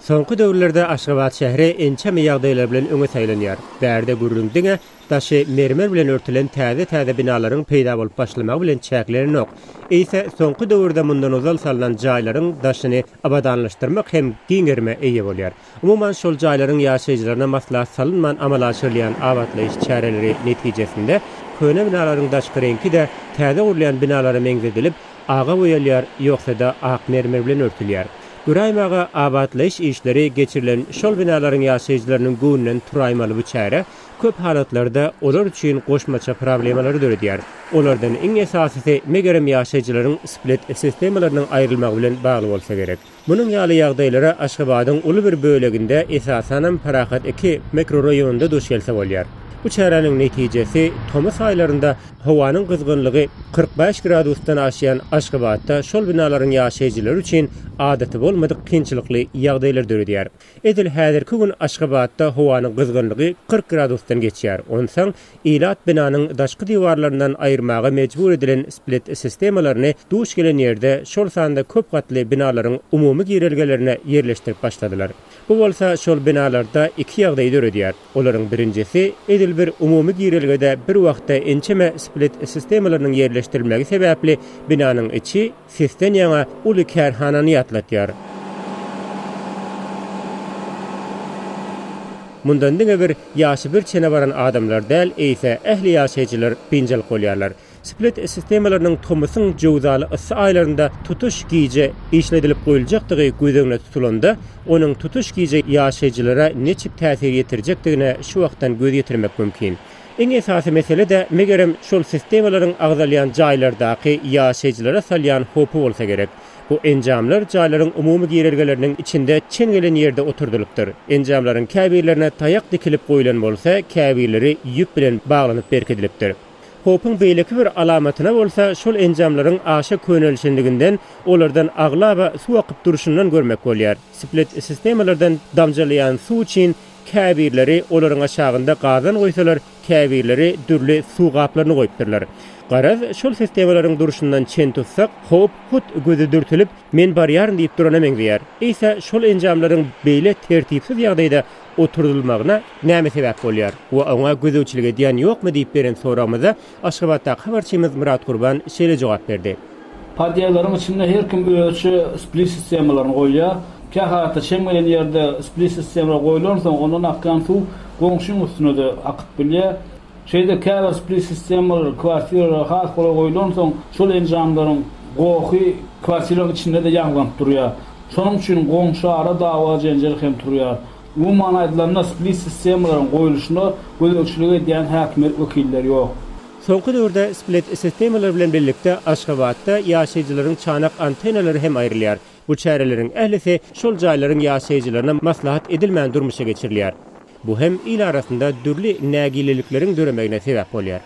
Soňky döwürlerde Aşgabat şähri ençeme ýagdaýlar bilen öňe saýlanýar. Bärde gürrüňdiňe daşy mermer bilen örtülen täze binalaryň peýda bolup başlamagy bilen çäkleri nok. Eýse soňky döwürde mundan uzal salynan jaýlaryň daşyny abadanlaşdyrmak hem giňerme eýe bolýar. Umuman şol jaýlaryň ýaşaýjylaryna maslahat salynman amala aşyrlaýan awatlaýyş çäreleri netijesinde köne binalaryň daşky reňki de täze gurulayan binalara meňzedilip aga boýalýar ýoksa da ak mermer bilen örtülýär. Güraymaga abatlaýyş işleri geçirilen şol binalaryň ýaşaýjylarynyň göwnünden turaymaly bu çäre köp halatlarda olar üçin goşmaça problemalary döredýär. Olardan iň esasysi megerem ýaşaýjylaryň split sistemalarynyň aýrylmagy bilen bagly bolsa gerek. Munyň ýaly ýagdaýlara Aşgabatyň uly bir böleginde esasanem Parahat 2 mikroraýonunda duş gelse bolýar. Bu çärenin netijesi Tomas aýlarynda howanyň gyzgynlygy 45 gradusdan aşýan Aşgabatda şol binalaryň ýaşaýjylary üçin adaty bolmadyk kynçylykly ýagdaýlar döredýär. Edil häzirki gün Aşgabatda howanyň gyzgynlygy 40 gradusdan geçýär. Onsaň ilat binanyň daşky diwarlaryndan aýyrmaga mejbur edilen split sistemalaryny duş gelen ýerde şol sanda köp gatly binalaryň umumy girelgelerine yerleşdirip başladylar. Bu bolsa şol binalarda iki ýagdaý döredýär. Olaryň birincisi edil bir umumy girelgede bir wagtda ençeme split sistemalarynyň yerleşdirilmegi sebäpli binanyň içi sesten ýaňa uly kärhanany ýatlatýar. Mundan diňe bir ýaşy bir çene baran adamlar däl, eýse ähli ýaşaýjylar pinjal bolýarlar. Split sistemalarynyň tomusyň jowzaly ysy aýlarynda tutuş giýje işledilip goýuljakdygy gözdegine tutulanda, onuň tutuş giýje ýaşaýjylara neçip täsir ýetirjekdigine şu wagtdan göz ýetirmek mümkin. Eň esasy mesele de megerem şol sistemalaryň agzalýan jaýlardaky ýaşaýjylara salýan hopy bolsa gerek. Bu enjamlar jaýlaryň umumy girelgeleriniň içinde çen gelen ýerde oturdulypdyr. Enjamlaryň käbirlerine taýak dikilip goýulan bolsa, käbirleri ýüp bilen baglanyp berkedilipdir. Hopun beýleki bir alamatyna bolsa, şol enjamlaryň aşa könelişindiginden olardan aglaba su akyp duruşundan görmek bolýar. Split sistemalardan damjalayan su üçin käbirleri olaryň aşagynda gazan goýsalar, käbirleri dürli su gaplaryny goýupdyrlar. Garaz şol sistemalaryň duruşundan çen tutsak, hop hut gözü dürtülip men barýaryn diýip durana meňzeýär. Eýse şol enjamlaryň beýle tertipsiz ýagdaýda oturdulmagyna näme sebäp bolýar? Wa oňa gözüçiligi diýen ýokmy diýip beren soramyza Aşgabatda habarçymyz Murat Gurban şeýle jogap berdi. Partiýalaryň içinde her kim ölçü split sistemalaryny goýýar. Kähata çemgelen ýerde split sistemler goýulansa, ondan akkan suw goňşyň üstüne de akyp bilýär. Şeýde käbir split sistemler kwartiralara has bolan goýulansa, şol enjamlaryň gohy kwartiraň içinde de ýaňlanyp durýar. Şonuň üçin goňşy ara dawa jenjer hem durýar. Bu manaýda split sistemlaryň goýuluşynda gözlegçiligi diýen häkimlet wekilleri ýok. Soňky döwürde split sistemalar bilen birlikde Aşgabatda ýaşaýjylaryň çanak antenalary hem aýrylýar. Bu çäreleriň ählisi şol jaýlaryň ýaşaýjylaryna maslahat edilmän durmuşa geçirilýär. Bu hem il arasynda dürli nägililiklerin döremegine sebäp bolýar.